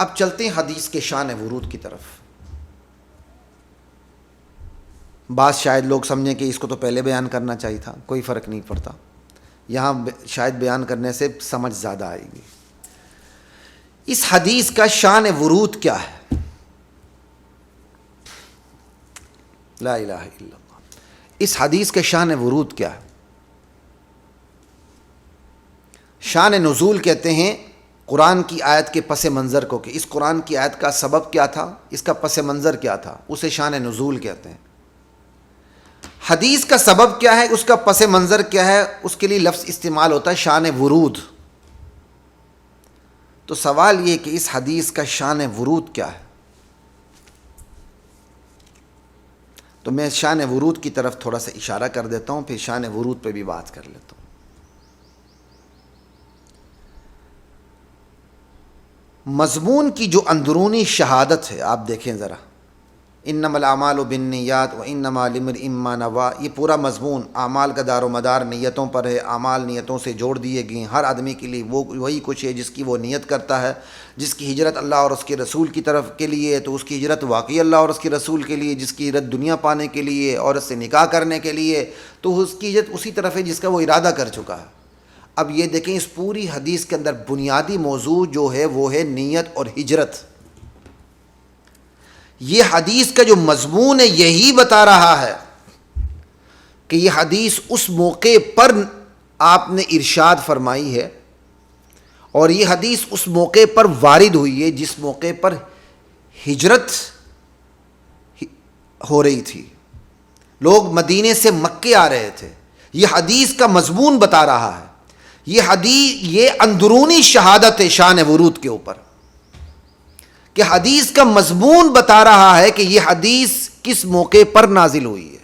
اب چلتے ہیں حدیث کے شان ورود کی طرف. بعض شاید لوگ سمجھیں کہ اس کو تو پہلے بیان کرنا چاہیے تھا. کوئی فرق نہیں پڑتا, یہاں شاید بیان کرنے سے سمجھ زیادہ آئے گی. اس حدیث کا شان ورود کیا ہے؟ لا الہ الا اللہ. اس حدیث کے شان ورود کیا ہے؟ شان نزول کہتے ہیں قرآن کی آیت کے پس منظر کو, کہ اس قرآن کی آیت کا سبب کیا تھا, اس کا پس منظر کیا تھا, اسے شان نزول کہتے ہیں. حدیث کا سبب کیا ہے, اس کا پس منظر کیا ہے, اس کے لیے لفظ استعمال ہوتا ہے شان ورود. تو سوال یہ کہ اس حدیث کا شان ورود کیا ہے؟ تو میں شان ورود کی طرف تھوڑا سا اشارہ کر دیتا ہوں, پھر شان ورود پہ بھی بات کر لیتا ہوں. مضمون کی جو اندرونی شہادت ہے, آپ دیکھیں ذرا, انما الاعمال بالنیات وانما لامرئ ما نوی, یہ پورا مضمون اعمال کا دار و مدار نیتوں پر ہے. اعمال نیتوں سے جوڑ دیے گئے ہیں. ہر آدمی کے لیے وہی کچھ ہے جس کی وہ نیت کرتا ہے. جس کی ہجرت اللہ اور اس کے رسول کی طرف کے لیے تو اس کی ہجرت واقعی اللہ اور اس کے رسول کے لیے. جس کی ہجرت دنیا پانے کے لیے, عورت سے نکاح کرنے کے لیے, تو اس کی ہجرت اسی طرف ہے جس کا وہ ارادہ کر چکا ہے. اب یہ دیکھیں, اس پوری حدیث کے اندر بنیادی موضوع جو ہے وہ ہے نیت اور ہجرت. یہ حدیث کا جو مضمون ہے یہی بتا رہا ہے کہ یہ حدیث اس موقع پر آپ نے ارشاد فرمائی ہے, اور یہ حدیث اس موقع پر وارد ہوئی ہے جس موقع پر ہجرت ہو رہی تھی. لوگ مدینے سے مکے آ رہے تھے. یہ حدیث کا مضمون بتا رہا ہے. یہ اندرونی شہادت ہے شان ورود کے اوپر, کہ حدیث کا مضمون بتا رہا ہے کہ یہ حدیث کس موقع پر نازل ہوئی ہے.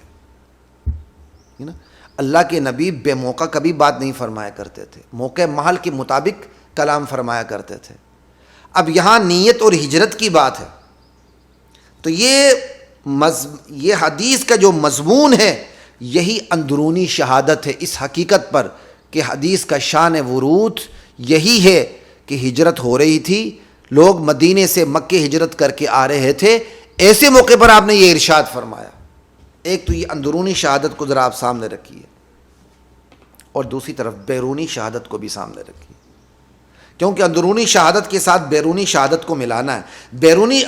اللہ کے نبی بے موقع کبھی بات نہیں فرمایا کرتے تھے, موقع محل کے مطابق کلام فرمایا کرتے تھے. اب یہاں نیت اور ہجرت کی بات ہے, تو یہ حدیث کا جو مضمون ہے یہی اندرونی شہادت ہے اس حقیقت پر کہ حدیث کا شان ورود یہی ہے کہ ہجرت ہو رہی تھی. لوگ مدینے سے مکے ہجرت کر کے آ رہے تھے. ایسے موقع پر آپ نے یہ ارشاد فرمایا. ایک تو یہ اندرونی شہادت کو ذرا آپ سامنے رکھیے, اور دوسری طرف بیرونی شہادت کو بھی سامنے رکھیے, کیونکہ اندرونی شہادت کے ساتھ بیرونی شہادت کو ملانا ہے.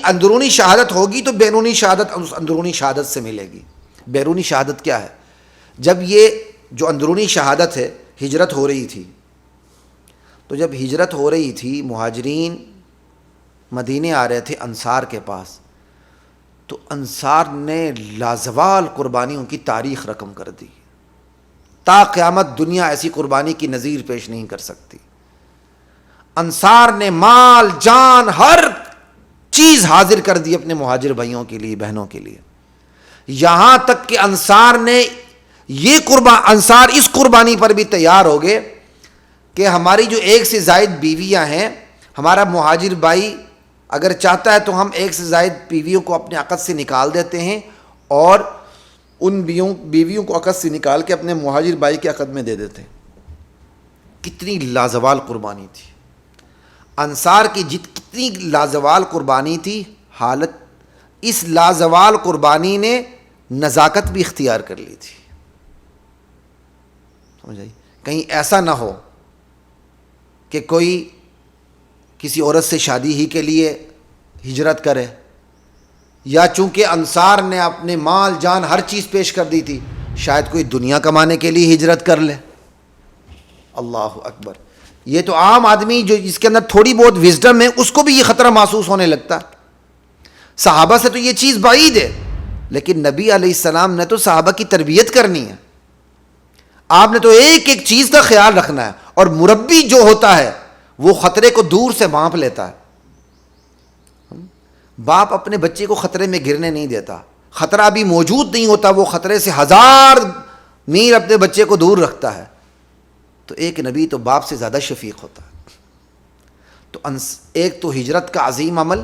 اندرونی شہادت ہوگی تو بیرونی شہادت اندرونی شہادت سے ملے گی. بیرونی شہادت کیا ہے؟ جب یہ جو اندرونی شہادت ہے, ہجرت ہو رہی تھی, تو جب ہجرت ہو رہی تھی مہاجرین مدینے آ رہے تھے انصار کے پاس, تو انصار نے لازوال قربانیوں کی تاریخ رقم کر دی. تا قیامت دنیا ایسی قربانی کی نظیر پیش نہیں کر سکتی. انصار نے مال جان ہر چیز حاضر کر دی اپنے مہاجر بھائیوں کے لیے, بہنوں کے لیے. یہاں تک کہ انصار اس قربانی پر بھی تیار ہو گئے کہ ہماری جو ایک سے زائد بیویاں ہیں, ہمارا مہاجر بھائی اگر چاہتا ہے تو ہم ایک سے زائد بیویوں کو اپنے عقد سے نکال دیتے ہیں, اور ان بیویوں کو عقد سے نکال کے اپنے مہاجر بھائی کے عقد میں دے دیتے ہیں. کتنی لازوال قربانی تھی انصار کی, کتنی لازوال قربانی تھی. حالت اس لازوال قربانی نے نزاکت بھی اختیار کر لی تھی. سمجھ آئی؟ کہیں ایسا نہ ہو کہ کوئی کسی عورت سے شادی ہی کے لیے ہجرت کرے, یا چونکہ انصار نے اپنے مال جان ہر چیز پیش کر دی تھی, شاید کوئی دنیا کمانے کے لیے ہجرت کر لے. اللہ اکبر. یہ تو عام آدمی جو جس کے اندر تھوڑی بہت وزڈم ہے اس کو بھی یہ خطرہ محسوس ہونے لگتا ہے. صحابہ سے تو یہ چیز بعید ہے, لیکن نبی علیہ السلام نے تو صحابہ کی تربیت کرنی ہے. آپ نے تو ایک ایک چیز کا خیال رکھنا ہے, اور مربی جو ہوتا ہے وہ خطرے کو دور سے بھانپ لیتا ہے. باپ اپنے بچے کو خطرے میں گرنے نہیں دیتا. خطرہ بھی موجود نہیں ہوتا, وہ خطرے سے 1000 میل اپنے بچے کو دور رکھتا ہے. تو ایک نبی تو باپ سے زیادہ شفیق ہوتا ہے. تو ایک تو ہجرت کا عظیم عمل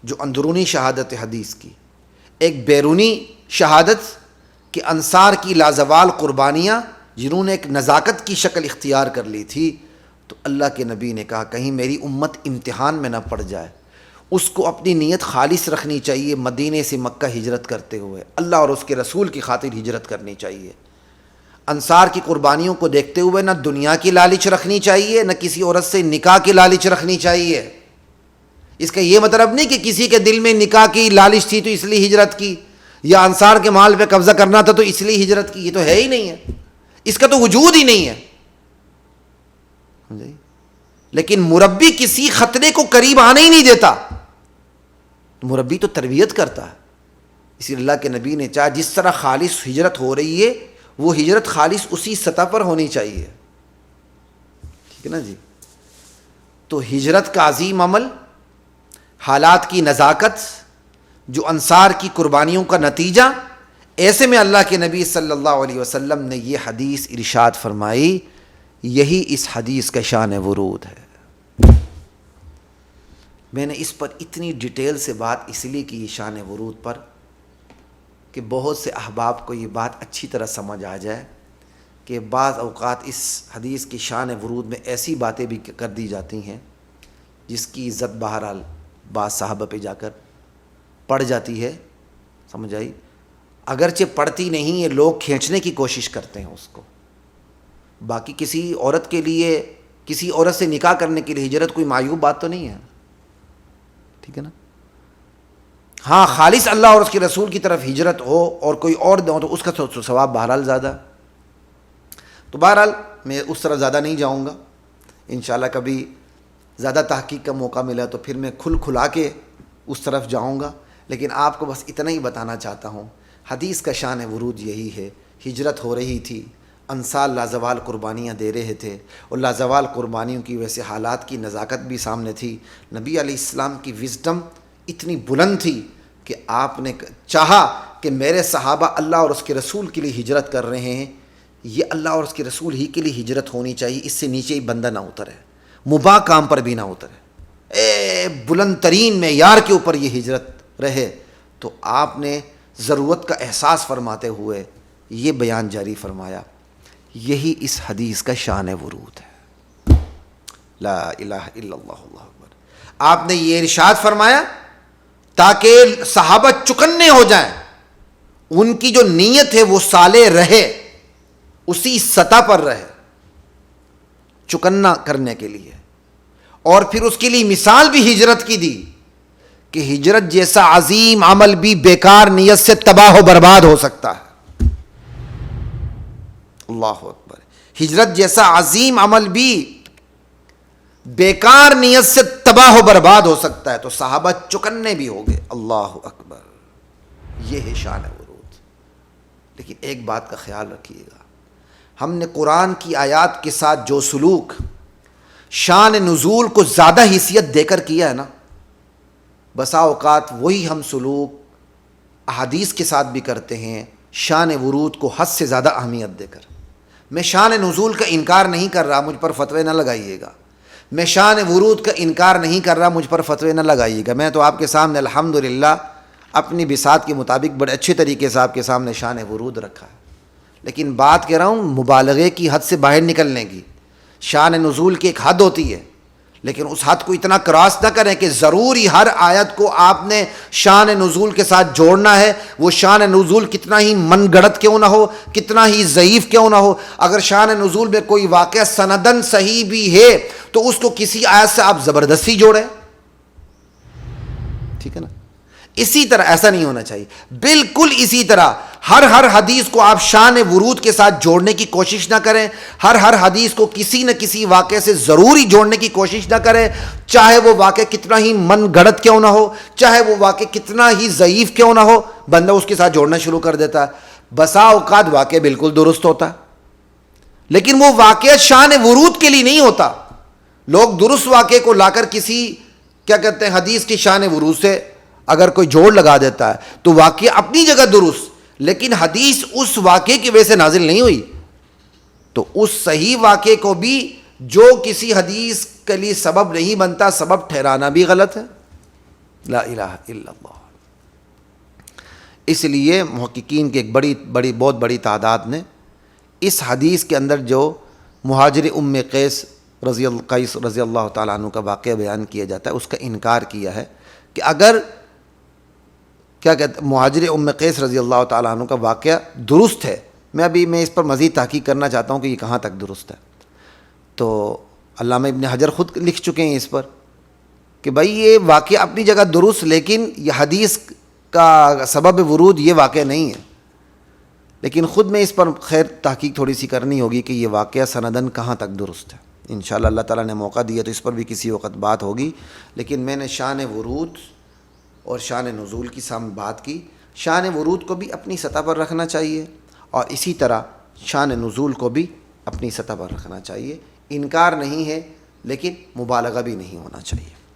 جو اندرونی شہادت حدیث کی, ایک بیرونی شہادت کہ انصار کی لازوال قربانیاں جنہوں نے ایک نزاکت کی شکل اختیار کر لی تھی. تو اللہ کے نبی نے کہا کہیں میری امت امتحان میں نہ پڑ جائے, اس کو اپنی نیت خالص رکھنی چاہیے، مدینے سے مکہ ہجرت کرتے ہوئے اللہ اور اس کے رسول کی خاطر ہجرت کرنی چاہیے۔ انصار کی قربانیوں کو دیکھتے ہوئے نہ دنیا کی لالچ رکھنی چاہیے، نہ کسی عورت سے نکاح کی لالچ رکھنی چاہیے۔ اس کا یہ مطلب نہیں کہ کسی کے دل میں نکاح کی لالچ تھی تو اس لیے ہجرت کی، یا انصار کے مال پہ قبضہ کرنا تھا تو اس لیے ہجرت کی، یہ تو ہے ہی نہیں ہے، اس کا تو وجود ہی نہیں ہے۔ لیکن مربی کسی خطرے کو قریب آنے ہی نہیں دیتا، مربی تو تربیت کرتا ہے۔ اسی اللہ کے نبی نے چاہا جس طرح خالص ہجرت ہو رہی ہے وہ ہجرت خالص اسی سطح پر ہونی چاہیے، ٹھیک ہے نا جی۔ تو ہجرت کا عظیم عمل، حالات کی نزاکت، جو انصار کی قربانیوں کا نتیجہ، ایسے میں اللہ کے نبی صلی اللہ علیہ وسلم نے یہ حدیث ارشاد فرمائی، یہی اس حدیث کا شان ورود ہے۔ میں نے اس پر اتنی ڈیٹیل سے بات اس لیے کی شان ورود پر کہ بہت سے احباب کو یہ بات اچھی طرح سمجھ آ جائے کہ بعض اوقات اس حدیث کی شان ورود میں ایسی باتیں بھی کر دی جاتی ہیں جس کی عزت بہرحال بعض صحابہ پہ جا کر پڑ جاتی ہے، سمجھ آئی؟ اگرچہ پڑتی نہیں ہے، لوگ کھینچنے کی کوشش کرتے ہیں اس کو۔ باقی کسی عورت کے لیے، کسی عورت سے نکاح کرنے کے لیے ہجرت کوئی معیوب بات تو نہیں ہے، ٹھیک ہے نا۔ ہاں خالص اللہ اور اس کے رسول کی طرف ہجرت ہو اور کوئی اور نہ ہو تو اس کا ثواب بہرحال زیادہ۔ تو بہرحال میں اس طرف زیادہ نہیں جاؤں گا، انشاءاللہ کبھی زیادہ تحقیق کا موقع ملا تو پھر میں کھلا کے اس طرف جاؤں گا، لیکن آپ کو بس اتنا ہی بتانا چاہتا ہوں، حدیث کا شان ورود یہی ہے۔ ہجرت ہو رہی تھی، انصار لازوال قربانیاں دے رہے تھے، اور لازوال قربانیوں کی وجہ سے حالات کی نزاکت بھی سامنے تھی۔ نبی علیہ السلام کی وزڈم اتنی بلند تھی کہ آپ نے چاہا کہ میرے صحابہ اللہ اور اس کے رسول کے لیے ہجرت کر رہے ہیں، یہ اللہ اور اس کے رسول ہی کے لیے ہجرت ہونی چاہیے، اس سے نیچے ہی بندہ نہ اترے، مباح کام پر بھی نہ اترے، بلند ترین معیار کے اوپر یہ ہجرت رہے۔ تو آپ نے ضرورت کا احساس فرماتے ہوئے یہ بیان جاری فرمایا، یہی اس حدیث کا شان ورود ہے۔ لا الہ الا اللہ، اللہ اکبر۔ آپ نے یہ ارشاد فرمایا تاکہ صحابہ چکنے ہو جائیں، ان کی جو نیت ہے وہ صالح رہے، اسی سطح پر رہے، چکنا کرنے کے لیے۔ اور پھر اس کے لیے مثال بھی ہجرت کی دی کہ ہجرت جیسا عظیم عمل بھی بیکار نیت سے تباہ و برباد ہو سکتا ہے۔ اللہ اکبر۔ ہجرت جیسا عظیم عمل بھی بیکار نیت سے تباہ و برباد ہو سکتا ہے، تو صحابہ چکنے بھی ہو گئے۔ اللہ اکبر، یہ ہے شان ورود۔ لیکن ایک بات کا خیال رکھیے گا، ہم نے قرآن کی آیات کے ساتھ جو سلوک شان نزول کو زیادہ حیثیت دے کر کیا ہے نا، بسا اوقات وہی ہم سلوک احادیث کے ساتھ بھی کرتے ہیں، شان ورود کو حد سے زیادہ اہمیت دے کر۔ میں شان نزول کا انکار نہیں کر رہا، مجھ پر فتوے نہ لگائیے گا۔ میں شان ورود کا انکار نہیں کر رہا، مجھ پر فتوے نہ لگائیے گا۔ میں تو آپ کے سامنے الحمدللہ اپنی بساط کے مطابق بڑے اچھے طریقے سے آپ کے سامنے شان ورود رکھا ہے، لیکن بات کہہ رہا ہوں مبالغے کی حد سے باہر نکلنے کی۔ شان نزول کی ایک حد ہوتی ہے، لیکن اس حد کو اتنا کراس نہ کریں کہ ضروری ہر آیت کو آپ نے شان نزول کے ساتھ جوڑنا ہے۔ وہ شان نزول کتنا ہی من گڑت کیوں نہ ہو، کتنا ہی ضعیف کیوں نہ ہو، اگر شان نزول میں کوئی واقعہ سندن صحیح بھی ہے تو اس کو کسی آیت سے آپ زبردستی جوڑیں، ٹھیک ہے نا۔ اسی طرح ایسا نہیں ہونا چاہیے، بالکل اسی طرح ہر حدیث کو آپ شان ورود کے ساتھ جوڑنے کی کوشش نہ کریں، ہر حدیث کو کسی نہ کسی واقعے سے ضروری جوڑنے کی کوشش نہ کریں، چاہے وہ واقعہ کتنا ہی من گڑت کیوں نہ ہو، چاہے وہ واقعہ کتنا ہی ضعیف کیوں نہ ہو، بندہ اس کے ساتھ جوڑنا شروع کر دیتا ہے۔ بسا اوقات واقعہ بالکل درست ہوتا ہے، لیکن وہ واقعہ شان ورود کے لیے نہیں ہوتا۔ لوگ درست واقعے کو لا کر کسی کیا کہتے ہیں حدیث کی شان ورود سے اگر کوئی جوڑ لگا دیتا ہے تو واقعہ اپنی جگہ درست، لیکن حدیث اس واقعے کی وجہ سے نازل نہیں ہوئی، تو اس صحیح واقعے کو بھی جو کسی حدیث کے لیے سبب نہیں بنتا، سبب ٹھہرانا بھی غلط ہے۔ لا الہ الا اللہ۔ اس لیے محققین کی ایک بہت بڑی تعداد نے اس حدیث کے اندر جو مہاجر ام قیس رضی اللہ تعالیٰ عنہ کا واقعہ بیان کیا جاتا ہے اس کا انکار کیا ہے کہ اگر کیا کہتے مہاجر ام قیس رضی اللہ تعالیٰ عنہ کا واقعہ درست ہے، میں اس پر مزید تحقیق کرنا چاہتا ہوں کہ یہ کہاں تک درست ہے، تو علامہ ابن حجر خود لکھ چکے ہیں اس پر کہ بھائی یہ واقعہ اپنی جگہ درست، لیکن یہ حدیث کا سبب ورود یہ واقعہ نہیں ہے، لیکن خود میں اس پر خیر تحقیق تھوڑی سی کرنی ہوگی کہ یہ واقعہ سندن کہاں تک درست ہے۔ انشاءاللہ اللہ تعالیٰ نے موقع دیا تو اس پر بھی کسی وقت بات ہوگی، لیکن میں نے شان ورود اور شان نزول کی سامنے بات کی۔ شان ورود کو بھی اپنی سطح پر رکھنا چاہیے اور اسی طرح شان نزول کو بھی اپنی سطح پر رکھنا چاہیے، انکار نہیں ہے لیکن مبالغہ بھی نہیں ہونا چاہیے۔